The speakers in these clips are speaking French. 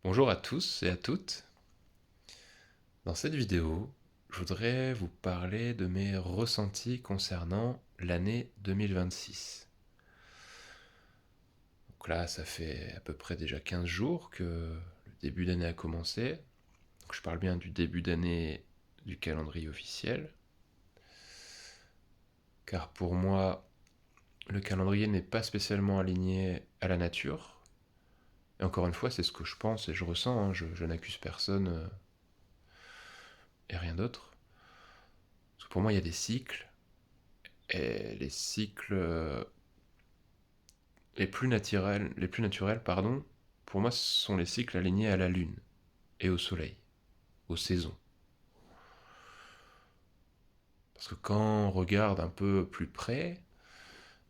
Bonjour à tous et à toutes. Dans cette vidéo, je voudrais vous parler de mes ressentis concernant l'année 2026. Donc là, ça fait à peu près déjà 15 jours que le début d'année a commencé. Donc je parle bien du début d'année du calendrier officiel. Car pour moi, le calendrier n'est pas spécialement aligné à la nature. Et encore une fois, c'est ce que je pense et je ressens, hein. Je n'accuse personne et rien d'autre. Parce que pour moi, il y a des cycles. Et les cycles les plus naturels, pardon, pour moi, ce sont les cycles alignés à la Lune et au Soleil, aux saisons. Parce que quand on regarde un peu plus près,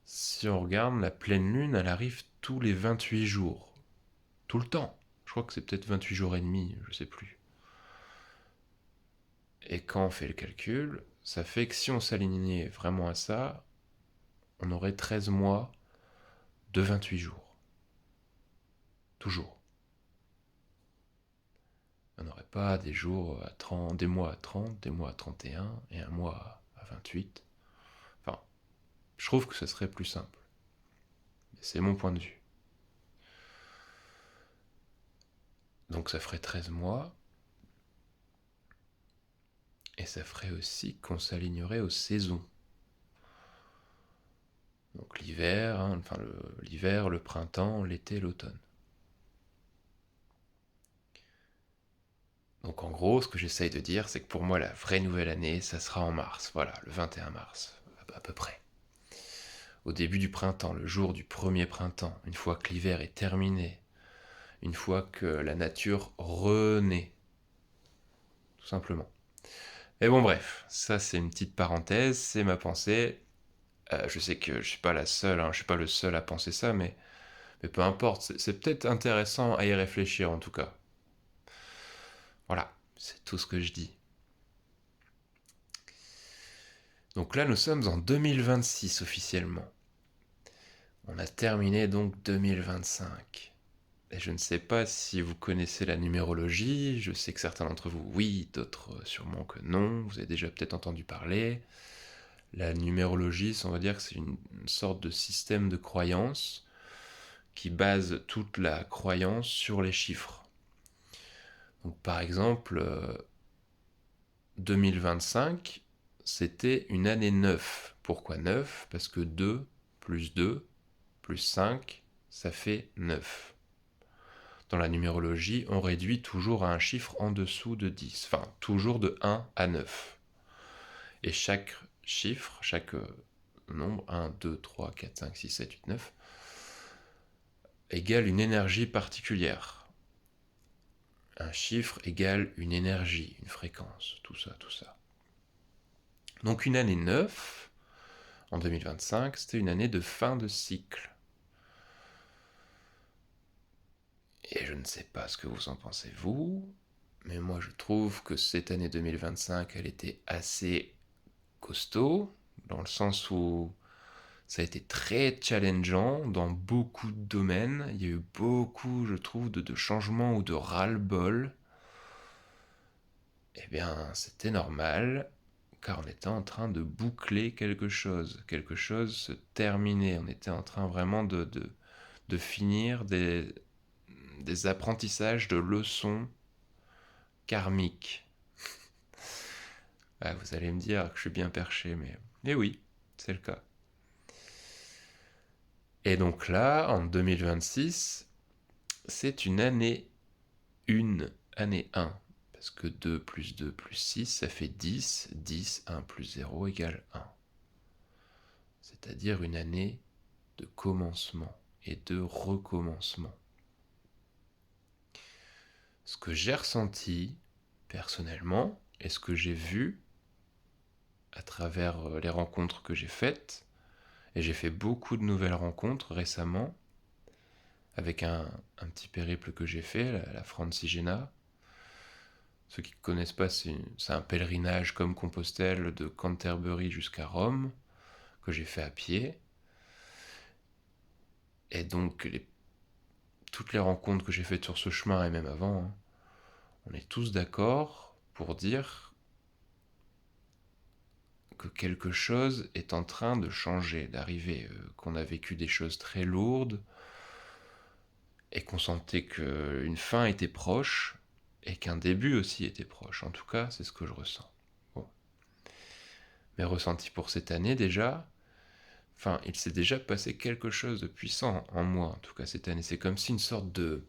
si on regarde la pleine Lune, elle arrive tous les 28 jours. Tout le temps. Je crois que c'est peut-être 28 jours et demi, je sais plus. Et quand on fait le calcul, ça fait que si on s'alignait vraiment à ça, on aurait 13 mois de 28 jours. Toujours. On n'aurait pas des jours à 30, des mois à 30, des mois à 31 et un mois à 28. Enfin, je trouve que ce serait plus simple. Mais c'est mon point de vue. Donc ça ferait 13 mois. Et ça ferait aussi qu'on s'alignerait aux saisons. Donc l'hiver, hein, enfin l'hiver, le printemps, l'été, l'automne. Donc en gros, ce que j'essaye de dire, c'est que pour moi, la vraie nouvelle année, ça sera en mars. Voilà, le 21 mars, à peu près. Au début du printemps, le jour du premier printemps, une fois que l'hiver est terminé, une fois que la nature renaît, tout simplement. Mais bon, bref, ça c'est une petite parenthèse, c'est ma pensée. Je sais que je suis pas la seule, hein, je suis pas le seul à penser ça, mais peu importe, c'est peut-être intéressant à y réfléchir en tout cas. Voilà, c'est tout ce que je dis. Donc là, nous sommes en 2026 officiellement. On a terminé donc 2025. Et je ne sais pas si vous connaissez la numérologie, je sais que certains d'entre vous oui, d'autres sûrement que non, vous avez déjà peut-être entendu parler. La numérologie, on va dire que c'est une sorte de système de croyance qui base toute la croyance sur les chiffres. Donc par exemple, 2025, c'était une année 9. Pourquoi 9? Parce que 2 plus 5, ça fait 9. Dans la numérologie, on réduit toujours à un chiffre en dessous de 10. Enfin, toujours de 1 à 9. Et chaque chiffre, chaque nombre, 1, 2, 3, 4, 5, 6, 7, 8, 9, égale une énergie particulière. Un chiffre égale une énergie, une fréquence, tout ça, tout ça. Donc une année 9, en 2025, c'était une année de fin de cycle. Et je ne sais pas ce que vous en pensez vous, mais moi je trouve que cette année 2025, elle était assez costaud, dans le sens où ça a été très challengeant dans beaucoup de domaines. Il y a eu beaucoup, je trouve, de changements ou de ras-le-bol. Eh bien, c'était normal, car on était en train de boucler quelque chose. Quelque chose se terminait. On était en train vraiment de finir des apprentissages de leçons karmiques. Ah, vous allez me dire que je suis bien perché, mais oui, c'est le cas. Et donc là, en 2026, c'est une année 1, année 1. Parce que 2 plus 2 plus 6, ça fait 10. 10, 1 plus 0 égale 1. C'est-à-dire une année de commencement et de recommencement. Ce que j'ai ressenti personnellement et ce que j'ai vu à travers les rencontres que j'ai faites, et j'ai fait beaucoup de nouvelles rencontres récemment, avec un petit périple que j'ai fait, la Francigena. Ceux qui ne connaissent pas, c'est un pèlerinage comme Compostelle de Canterbury jusqu'à Rome, que j'ai fait à pied. Et donc toutes les rencontres que j'ai faites sur ce chemin et même avant, hein, on est tous d'accord pour dire que quelque chose est en train de changer, d'arriver, qu'on a vécu des choses très lourdes et qu'on sentait qu'une fin était proche et qu'un début aussi était proche. En tout cas, c'est ce que je ressens. Bon. Mes ressentis pour cette année déjà, enfin, il s'est déjà passé quelque chose de puissant en moi, en tout cas cette année. C'est comme si une sorte de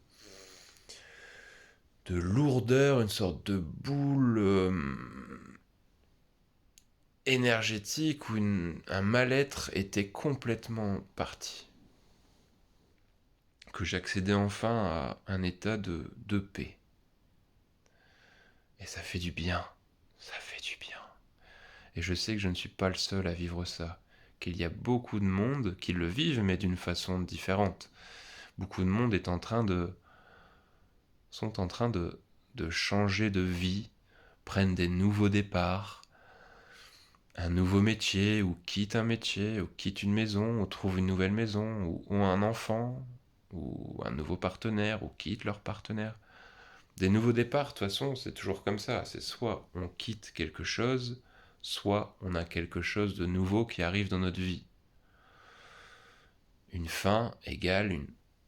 lourdeur, une sorte de boule énergétique où un mal-être était complètement parti. Que j'accédais enfin à un état de paix. Et ça fait du bien. Ça fait du bien. Et je sais que je ne suis pas le seul à vivre ça. Qu'il y a beaucoup de monde qui le vivent, mais d'une façon différente. Beaucoup de monde sont en train de changer de vie, prennent des nouveaux départs, un nouveau métier, ou quittent un métier, ou quittent une maison, ou trouvent une nouvelle maison, ou ont un enfant, ou un nouveau partenaire, ou quittent leur partenaire. Des nouveaux départs, de toute façon, c'est toujours comme ça. C'est soit on quitte quelque chose, soit on a quelque chose de nouveau qui arrive dans notre vie. Une fin égale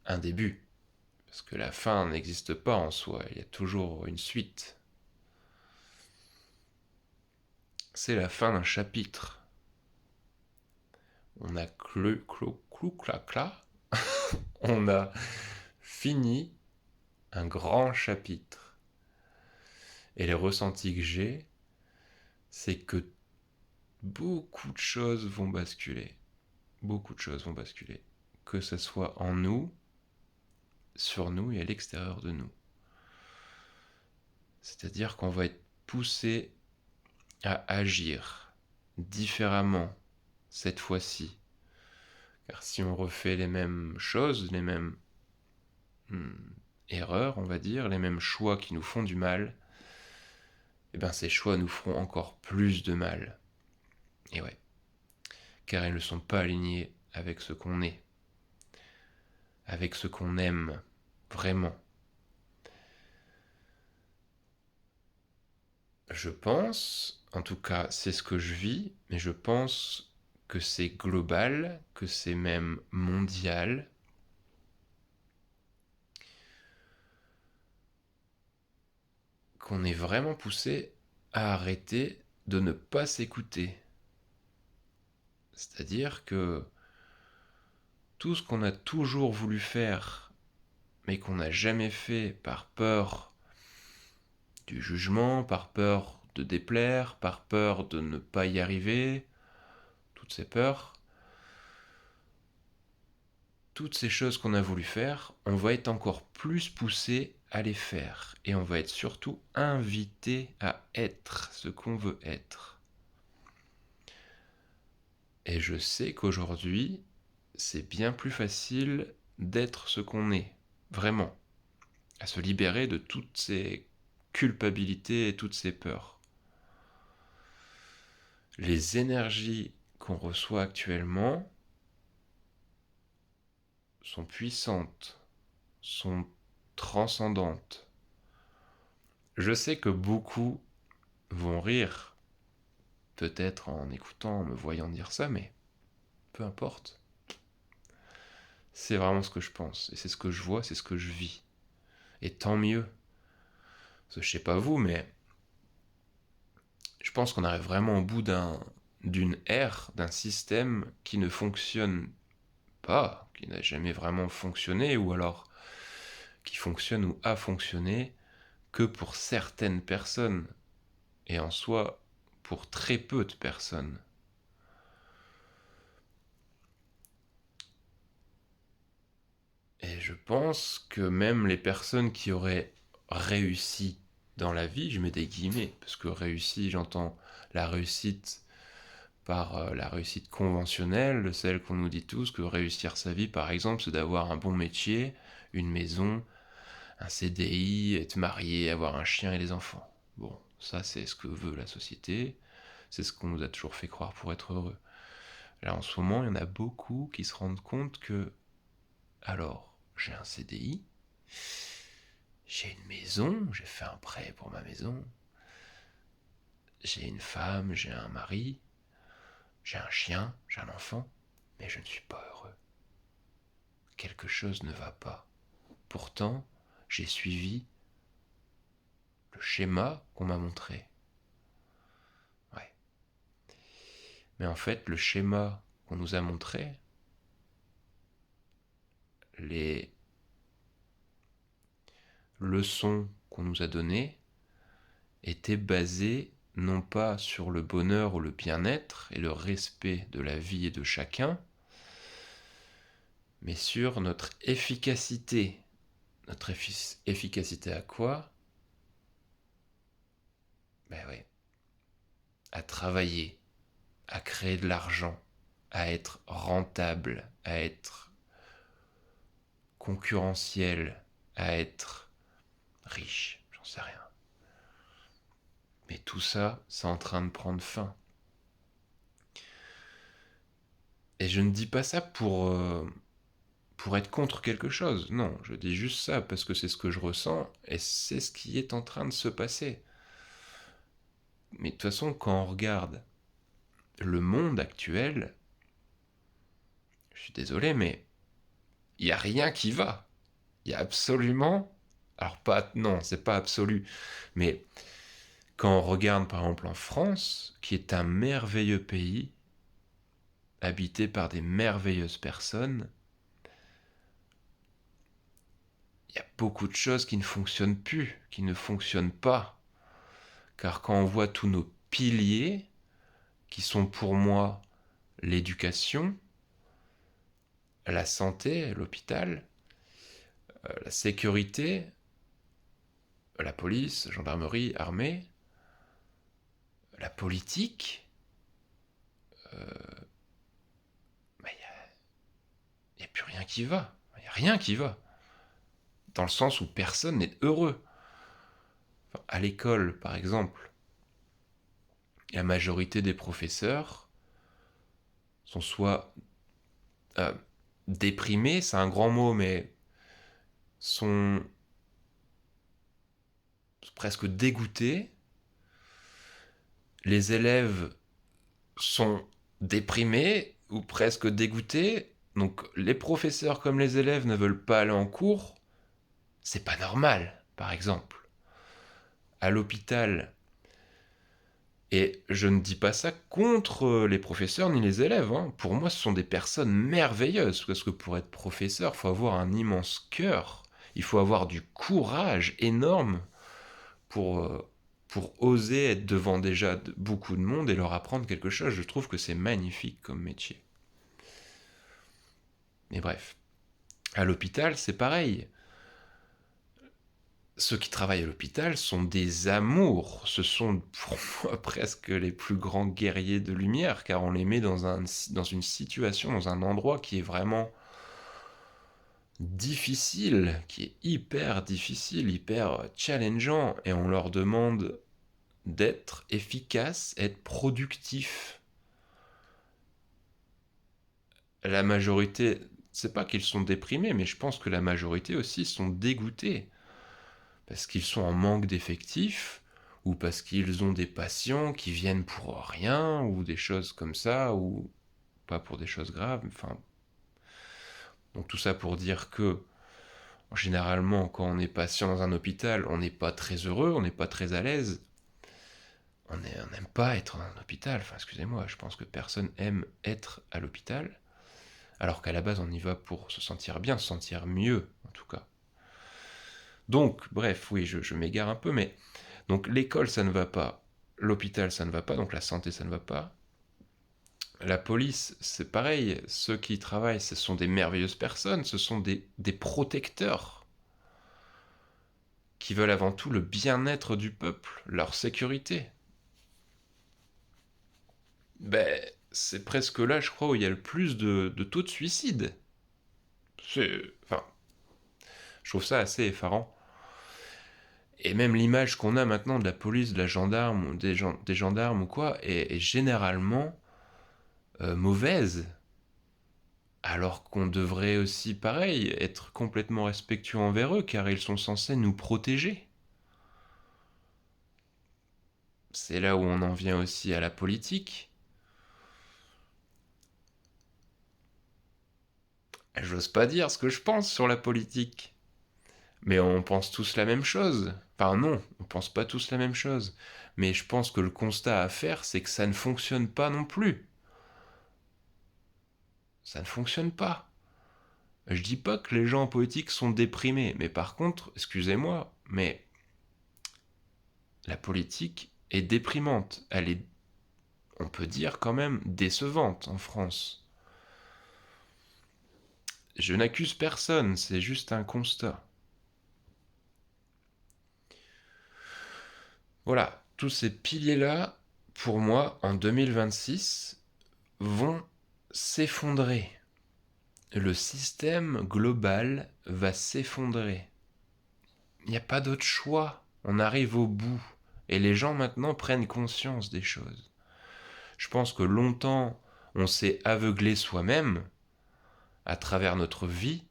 un début. Parce que la fin n'existe pas en soi, il y a toujours une suite. C'est la fin d'un chapitre. On a on a fini un grand chapitre. Et les ressentis que j'ai, c'est que beaucoup de choses vont basculer. Beaucoup de choses vont basculer. Que ce soit en nous, sur nous et à l'extérieur de nous. C'est-à-dire qu'on va être poussé à agir différemment cette fois-ci. Car si on refait les mêmes choses, les mêmes erreurs, on va dire, les mêmes choix qui nous font du mal, eh bien ces choix nous feront encore plus de mal. Et ouais. Car ils ne sont pas alignés avec ce qu'on est, avec ce qu'on aime vraiment. Je pense, en tout cas c'est ce que je vis, mais je pense que c'est global, que c'est même mondial. Qu'on est vraiment poussé à arrêter de ne pas s'écouter. C'est-à-dire que tout ce qu'on a toujours voulu faire, mais qu'on n'a jamais fait par peur du jugement, par peur de déplaire, par peur de ne pas y arriver, toutes ces peurs, toutes ces choses qu'on a voulu faire, on va être encore plus poussé à les faire. Et on va être surtout invité à être ce qu'on veut être. Et je sais qu'aujourd'hui, c'est bien plus facile d'être ce qu'on est, vraiment, à se libérer de toutes ces culpabilités et toutes ces peurs. Les énergies qu'on reçoit actuellement sont puissantes, sont transcendantes. Je sais que beaucoup vont rire, peut-être en écoutant, en me voyant dire ça, mais peu importe. C'est vraiment ce que je pense, et c'est ce que je vois, c'est ce que je vis. Et tant mieux. Parce que je sais pas vous, mais je pense qu'on arrive vraiment au bout d'une ère, d'un système qui ne fonctionne pas, qui n'a jamais vraiment fonctionné, ou alors qui fonctionne ou a fonctionné que pour certaines personnes, et en soi pour très peu de personnes. Et je pense que même les personnes qui auraient réussi dans la vie, je mets des guillemets, parce que réussi, j'entends la réussite par la réussite conventionnelle, celle qu'on nous dit tous, que réussir sa vie, par exemple, c'est d'avoir un bon métier, une maison, un CDI, être marié, avoir un chien et des enfants. Bon, ça c'est ce que veut la société, c'est ce qu'on nous a toujours fait croire pour être heureux. Là en ce moment, il y en a beaucoup qui se rendent compte que, alors, j'ai un CDI, j'ai une maison, j'ai fait un prêt pour ma maison, j'ai une femme, j'ai un mari, j'ai un chien, j'ai un enfant, mais je ne suis pas heureux. Quelque chose ne va pas. Pourtant, j'ai suivi le schéma qu'on m'a montré. Ouais. Mais en fait, le schéma qu'on nous a montré, les leçons qu'on nous a données, étaient basées non pas sur le bonheur ou le bien-être et le respect de la vie et de chacun, mais sur notre efficacité. Notre efficacité à quoi? Ben oui, à travailler, à créer de l'argent, à être rentable, à être concurrentiel, à être riche, j'en sais rien. Mais tout ça, c'est en train de prendre fin. Et je ne dis pas ça pour être contre quelque chose. Non, je dis juste ça parce que c'est ce que je ressens et c'est ce qui est en train de se passer. Mais de toute façon, quand on regarde le monde actuel, je suis désolé, mais il n'y a rien qui va. Il y a absolument... Alors pas... Non, c'est pas absolu. Mais quand on regarde par exemple en France, qui est un merveilleux pays, habité par des merveilleuses personnes, il y a beaucoup de choses qui ne fonctionnent plus, qui ne fonctionnent pas. Car quand on voit tous nos piliers, qui sont pour moi l'éducation, la santé, l'hôpital, la sécurité, la police, gendarmerie, armée, la politique, bah, y a plus rien qui va. Il n'y a rien qui va. Dans le sens où personne n'est heureux. Enfin, à l'école, par exemple, la majorité des professeurs sont soit euh, déprimés, c'est un grand mot, mais sont presque dégoûtés. Les élèves sont déprimés ou presque dégoûtés. Donc les professeurs comme les élèves ne veulent pas aller en cours. C'est pas normal, par exemple. À l'hôpital, et je ne dis pas ça contre les professeurs ni les élèves, hein. Pour moi, ce sont des personnes merveilleuses, parce que pour être professeur, il faut avoir un immense cœur, il faut avoir du courage énorme pour, euh, pour oser être devant déjà beaucoup de monde et leur apprendre quelque chose. Je trouve que c'est magnifique comme métier. Mais bref, à l'hôpital, c'est pareil. Ceux qui travaillent à l'hôpital sont des amours. Ce sont pour moi presque les plus grands guerriers de lumière, car on les met dans une situation, dans un endroit qui est vraiment difficile, qui est hyper difficile, hyper challengeant, et on leur demande d'être efficace, être productif. La majorité, c'est pas qu'ils sont déprimés, mais je pense que la majorité aussi sont dégoûtés parce qu'ils sont en manque d'effectifs ou parce qu'ils ont des patients qui viennent pour rien ou des choses comme ça ou pas pour des choses graves. Enfin, donc tout ça pour dire que généralement quand on est patient dans un hôpital, on n'est pas très heureux, on n'est pas très à l'aise. On n'aime pas être dans un hôpital. Enfin, excusez-moi, je pense que personne aime être à l'hôpital. Alors qu'à la base, on y va pour se sentir bien, se sentir mieux, en tout cas. Donc, bref, oui, je m'égare un peu, mais donc l'école, ça ne va pas, l'hôpital, ça ne va pas, donc la santé, ça ne va pas. La police, c'est pareil, ceux qui y travaillent, ce sont des merveilleuses personnes, ce sont des protecteurs qui veulent avant tout le bien-être du peuple, leur sécurité. Ben, c'est presque là, je crois, où il y a le plus de taux de suicide. Enfin, je trouve ça assez effarant. Et même l'image qu'on a maintenant de la police, de la gendarme, ou des gendarmes ou quoi, est généralement mauvaise. Alors qu'on devrait aussi, pareil, être complètement respectueux envers eux, car ils sont censés nous protéger. C'est là où on en vient aussi à la politique. J'ose pas dire ce que je pense sur la politique. Mais on pense tous la même chose. Enfin non, on pense pas tous la même chose. Mais je pense que le constat à faire, c'est que ça ne fonctionne pas non plus. Ça ne fonctionne pas. Je dis pas que les gens en politique sont déprimés, mais par contre, excusez-moi, mais la politique est déprimante. Elle est, on peut dire quand même, décevante en France. Je n'accuse personne, c'est juste un constat. Voilà, tous ces piliers-là, pour moi, en 2026, vont s'effondrer. Le système global va s'effondrer. Il n'y a pas d'autre choix. On arrive au bout. Et les gens maintenant prennent conscience des choses. Je pense que longtemps, on s'est aveuglé soi-même à travers notre vie,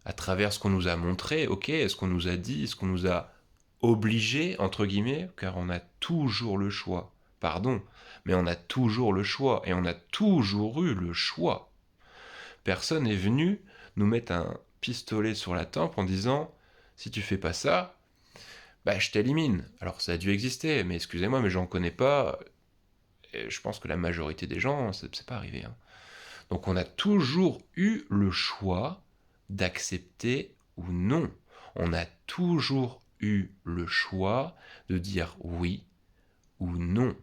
à travers ce qu'on nous a montré, ok, ce qu'on nous a dit, ce qu'on nous a obligé, entre guillemets, car on a toujours le choix. Pardon, mais on a toujours le choix, et on a toujours eu le choix. Personne n'est venu nous mettre un pistolet sur la tempe en disant si tu fais pas ça, bah je t'élimine. Alors ça a dû exister, mais excusez-moi, mais j'en connais pas. Et je pense que la majorité des gens, c'est pas arrivé. Hein. Donc on a toujours eu le choix d'accepter ou non. On a toujours eu le choix de dire oui ou non,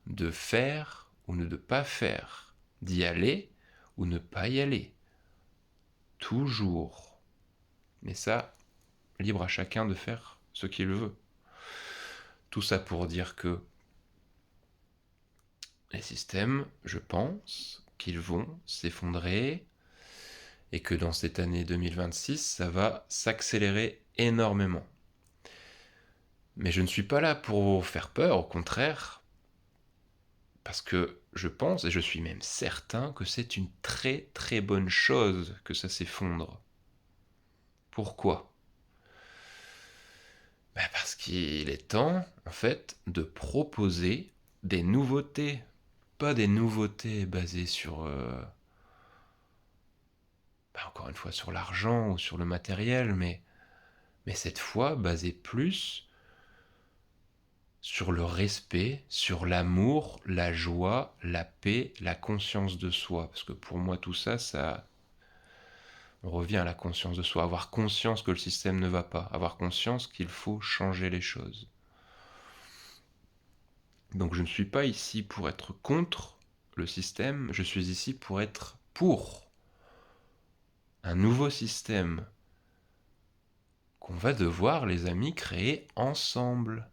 de faire ou ne de pas faire, d'y aller ou ne pas y aller. Toujours. Mais ça, libre à chacun de faire ce qu'il veut. Tout ça pour dire que les systèmes, je pense qu'ils vont s'effondrer et que dans cette année 2026, ça va s'accélérer énormément. Mais je ne suis pas là pour vous faire peur, au contraire, parce que je pense, et je suis même certain, que c'est une très très bonne chose que ça s'effondre. Pourquoi? Parce qu'il est temps, en fait, de proposer des nouveautés. Pas des nouveautés basées sur, encore une fois, sur l'argent ou sur le matériel, mais cette fois basées plus sur le respect, sur l'amour, la joie, la paix, la conscience de soi. Parce que pour moi, tout ça, on revient à la conscience de soi. Avoir conscience que le système ne va pas. Avoir conscience qu'il faut changer les choses. Donc je ne suis pas ici pour être contre le système, je suis ici pour être pour un nouveau système qu'on va devoir, les amis, créer ensemble.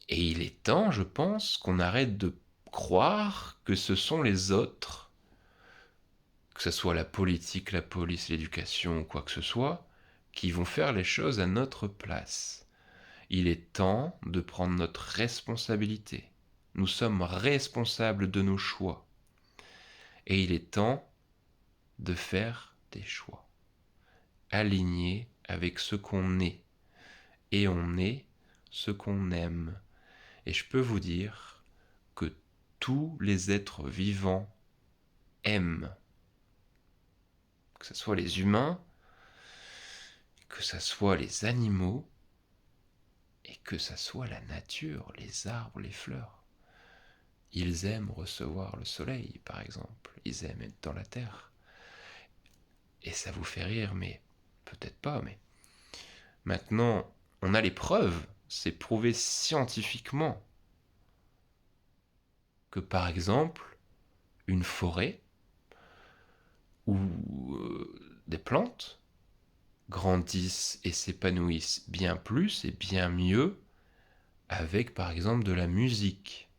Et il est temps, je pense, qu'on arrête de croire que ce sont les autres, que ce soit la politique, la police, l'éducation ou quoi que ce soit, qui vont faire les choses à notre place. Il est temps de prendre notre responsabilité. Nous sommes responsables de nos choix. Et il est temps de faire des choix alignés avec ce qu'on est. Et on est ce qu'on aime. Et je peux vous dire que tous les êtres vivants aiment. Que ce soit les humains, que ce soit les animaux, et que ce soit la nature, les arbres, les fleurs. Ils aiment recevoir le soleil, par exemple. Ils aiment être dans la terre. Et ça vous fait rire, mais peut-être pas, mais maintenant, on a les preuves. C'est prouvé scientifiquement que, par exemple, une forêt ou des plantes grandissent et s'épanouissent bien plus et bien mieux avec, par exemple, de la musique.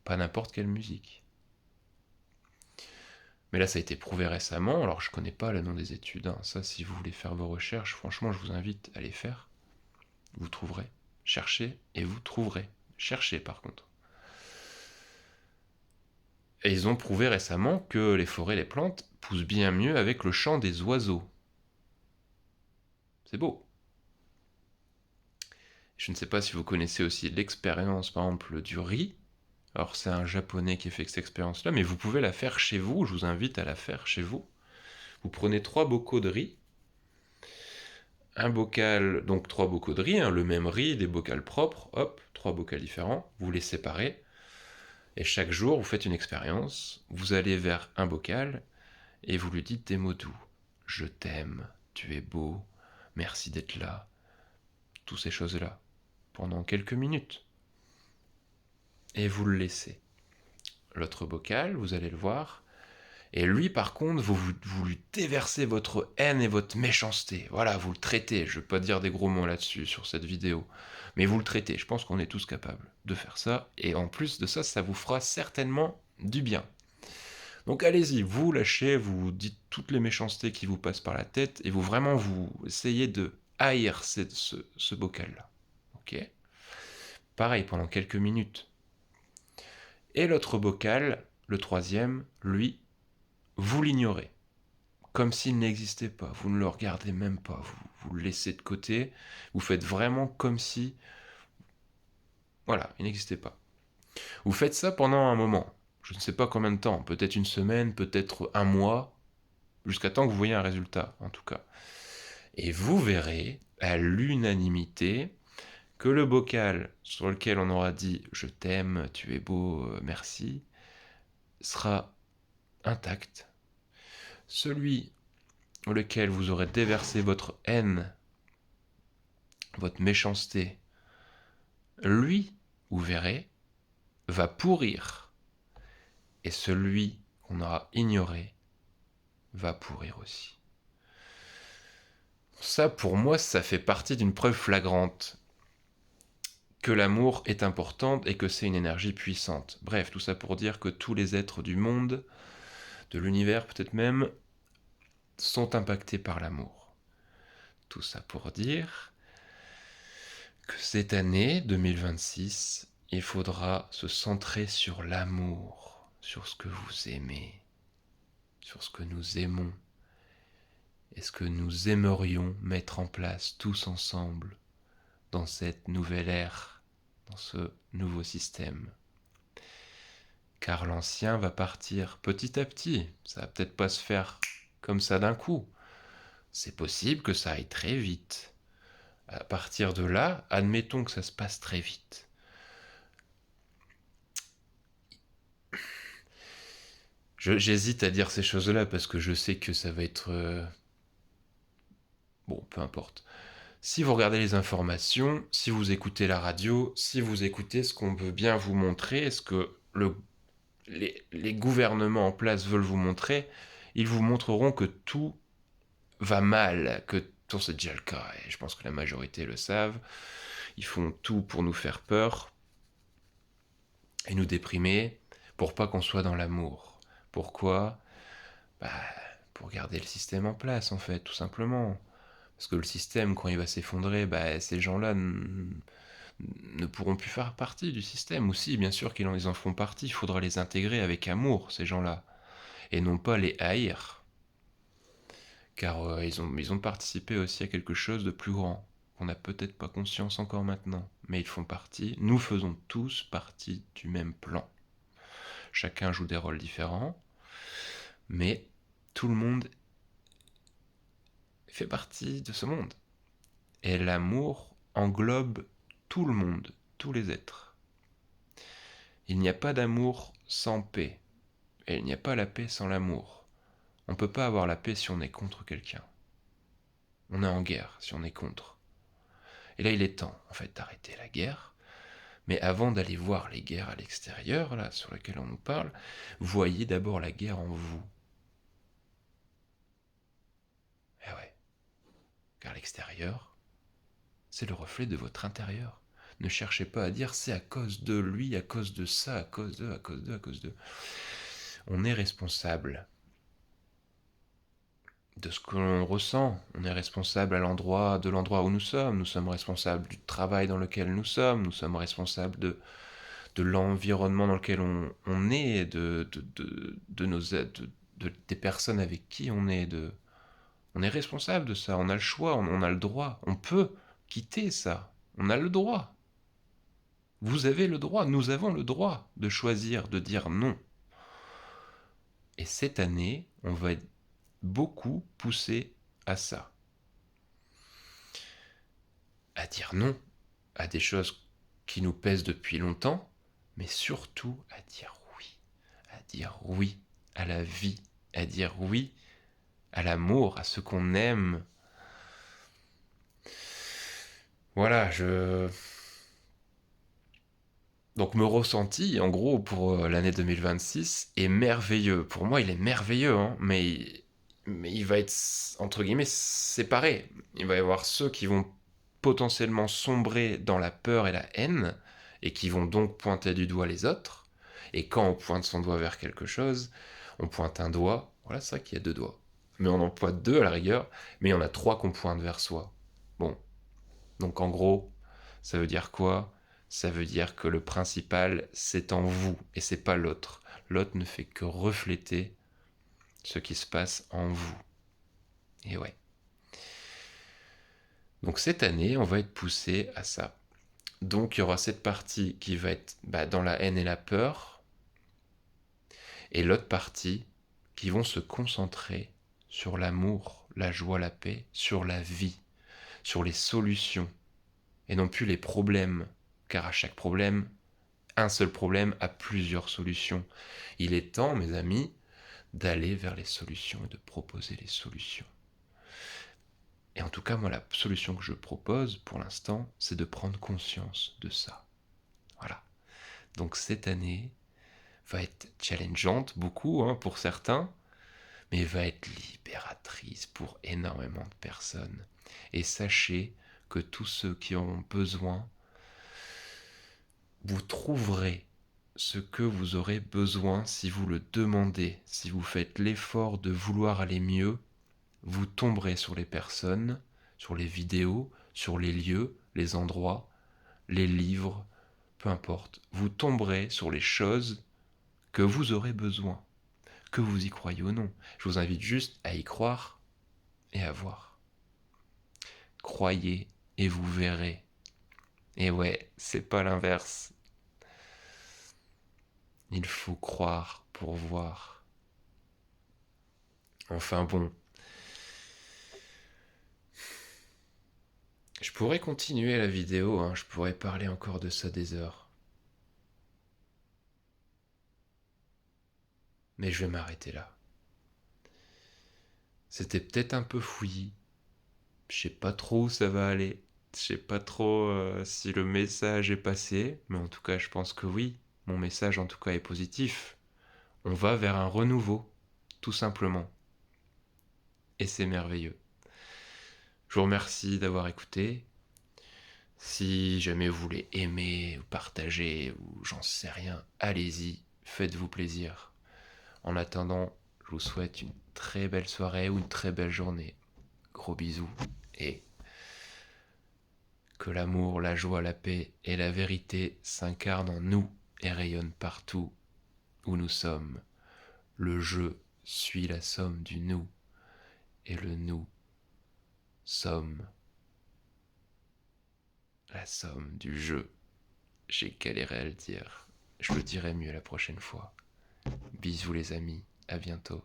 Pas n'importe quelle musique. Mais là, ça a été prouvé récemment, alors je connais pas le nom des études. Hein. Ça, si vous voulez faire vos recherches, franchement, je vous invite à les faire. Vous trouverez. Cherchez et vous trouverez. Cherchez, par contre. Et ils ont prouvé récemment que les forêts, les plantes poussent bien mieux avec le chant des oiseaux. C'est beau. Je ne sais pas si vous connaissez aussi l'expérience, par exemple, du riz. Alors c'est un japonais qui a fait cette expérience-là, mais vous pouvez la faire chez vous, je vous invite à la faire chez vous. Vous prenez 3 bocaux de riz, un bocal, donc 3 bocaux de riz, hein, le même riz, des bocaux propres, hop, 3 bocaux différents, vous les séparez, et chaque jour vous faites une expérience, vous allez vers un bocal, et vous lui dites des mots doux. Je t'aime, tu es beau, merci d'être là, toutes ces choses-là, pendant quelques minutes. Et vous le laissez. L'autre bocal, vous allez le voir, et lui, par contre, vous lui déversez votre haine et votre méchanceté. Voilà, vous le traitez. Je ne vais pas dire des gros mots là-dessus, sur cette vidéo. Mais vous le traitez. Je pense qu'on est tous capables de faire ça. Et en plus de ça, ça vous fera certainement du bien. Donc allez-y, vous lâchez, vous dites toutes les méchancetés qui vous passent par la tête, et vous essayez de haïr ce bocal-là. Ok ? Pareil, pendant quelques minutes. Et l'autre bocal, le troisième, lui, vous l'ignorez. Comme s'il n'existait pas. Vous ne le regardez même pas. Vous le laissez de côté. Vous faites vraiment comme si... Voilà, il n'existait pas. Vous faites ça pendant un moment. Je ne sais pas combien de temps. Peut-être une semaine, peut-être un mois. Jusqu'à temps que vous voyez un résultat, en tout cas. Et vous verrez, à l'unanimité, que le bocal sur lequel on aura dit « Je t'aime, tu es beau, merci » sera intact. Celui lequel vous aurez déversé votre haine, votre méchanceté, lui, vous verrez, va pourrir. Et celui qu'on aura ignoré va pourrir aussi. Ça, pour moi, ça fait partie d'une preuve flagrante que l'amour est important et que c'est une énergie puissante. Bref, tout ça pour dire que tous les êtres du monde, de l'univers peut-être même, sont impactés par l'amour. Tout ça pour dire que cette année 2026, il faudra se centrer sur l'amour, sur ce que vous aimez, sur ce que nous aimons, et ce que nous aimerions mettre en place tous ensemble dans cette nouvelle ère, dans ce nouveau système. Car l'ancien va partir petit à petit, ça va peut-être pas se faire comme ça d'un coup. C'est possible que ça aille très vite. À partir de là, admettons que ça se passe très vite. J'hésite à dire ces choses-là parce que je sais que ça va être... Bon, peu importe. Si vous regardez les informations, si vous écoutez la radio, si vous écoutez ce qu'on veut bien vous montrer, ce que les gouvernements en place veulent vous montrer, ils vous montreront que tout va mal, que tout c'est déjà le cas, et je pense que la majorité le savent. Ils font tout pour nous faire peur et nous déprimer pour pas qu'on soit dans l'amour. Pourquoi ? Bah, pour garder le système en place, en fait, tout simplement. Parce que le système, quand il va s'effondrer, bah, ces gens-là ne pourront plus faire partie du système. Aussi, bien sûr qu'ils en feront partie, il faudra les intégrer avec amour, ces gens-là, et non pas les haïr. Car ils ont participé aussi à quelque chose de plus grand, qu'on n'a peut-être pas conscience encore maintenant, mais ils font partie, nous faisons tous partie du même plan. Chacun joue des rôles différents, mais tout le monde fait partie de ce monde. Et l'amour englobe tout le monde, tous les êtres. Il n'y a pas d'amour sans paix, et il n'y a pas la paix sans l'amour. On ne peut pas avoir la paix si on est contre quelqu'un. On est en guerre si on est contre. Et là, il est temps, en fait, d'arrêter la guerre. Mais avant d'aller voir les guerres à l'extérieur, là, sur lesquelles on nous parle, voyez d'abord la guerre en vous. Eh ouais. Car l'extérieur, c'est le reflet de votre intérieur. Ne cherchez pas à dire c'est à cause de lui, à cause de ça, à cause de, à cause de, à cause de. On est responsable de ce que l'on ressent. On est responsable de l'endroit où nous sommes. Nous sommes responsables du travail dans lequel nous sommes. Nous sommes responsables de de l'environnement dans lequel on est, des personnes avec qui on est. On est responsable de ça, on a le choix, on a le droit, on peut quitter ça, on a le droit. Vous avez le droit, nous avons le droit de choisir, de dire non. Et cette année, on va être beaucoup poussé à ça. À dire non à des choses qui nous pèsent depuis longtemps, mais surtout à dire oui. À dire oui à la vie, à dire oui à l'amour, à ce qu'on aime. Voilà, Donc mon ressenti, en gros, pour l'année 2026, est merveilleux. Pour moi, il est merveilleux, hein, mais il va être, entre guillemets, séparé. Il va y avoir ceux qui vont potentiellement sombrer dans la peur et la haine, et qui vont donc pointer du doigt les autres. Et quand on pointe son doigt vers quelque chose, on pointe un doigt. Voilà, c'est vrai qu'il y a deux doigts. Mais on en pointe deux à la rigueur, mais il y en a trois qu'on pointe vers soi. Bon, donc en gros, ça veut dire quoi? Ça veut dire que le principal, c'est en vous et c'est pas l'autre. L'autre ne fait que refléter ce qui se passe en vous. Et ouais. Donc cette année, on va être poussé à ça. Donc il y aura cette partie qui va être dans la haine et la peur, et l'autre partie qui vont se concentrer sur l'amour, la joie, la paix, sur la vie, sur les solutions, et non plus les problèmes. Car à chaque problème, un seul problème a plusieurs solutions. Il est temps, mes amis, d'aller vers les solutions et de proposer les solutions. Et en tout cas, moi, la solution que je propose pour l'instant, c'est de prendre conscience de ça. Voilà. Donc cette année va être challengeante, beaucoup pour certains, mais va être libératrice pour énormément de personnes. Et sachez que tous ceux qui en ont besoin, vous trouverez ce que vous aurez besoin si vous le demandez, si vous faites l'effort de vouloir aller mieux, vous tomberez sur les personnes, sur les vidéos, sur les lieux, les endroits, les livres, peu importe. Vous tomberez sur les choses que vous aurez besoin, que vous y croyez ou non. Je vous invite juste à y croire et à voir. Croyez et vous verrez. Et ouais, c'est pas l'inverse. Il faut croire pour voir. Enfin bon. Je pourrais continuer la vidéo, je pourrais parler encore de ça des heures. Mais je vais m'arrêter là. C'était peut-être un peu fouillis. Je sais pas trop où ça va aller. Je sais pas trop si le message est passé, mais en tout cas, je pense que oui. Mon message, en tout cas, est positif. On va vers un renouveau, tout simplement. Et c'est merveilleux. Je vous remercie d'avoir écouté. Si jamais vous voulez aimer ou partager ou j'en sais rien, allez-y, faites-vous plaisir. En attendant, je vous souhaite une très belle soirée ou une très belle journée. Gros bisous et que l'amour, la joie, la paix et la vérité s'incarnent en nous et rayonnent partout où nous sommes. Le je suit la somme du nous et le nous sommes la somme du je. J'ai galéré à le dire. Je le dirai mieux la prochaine fois. Bisous les amis, à bientôt.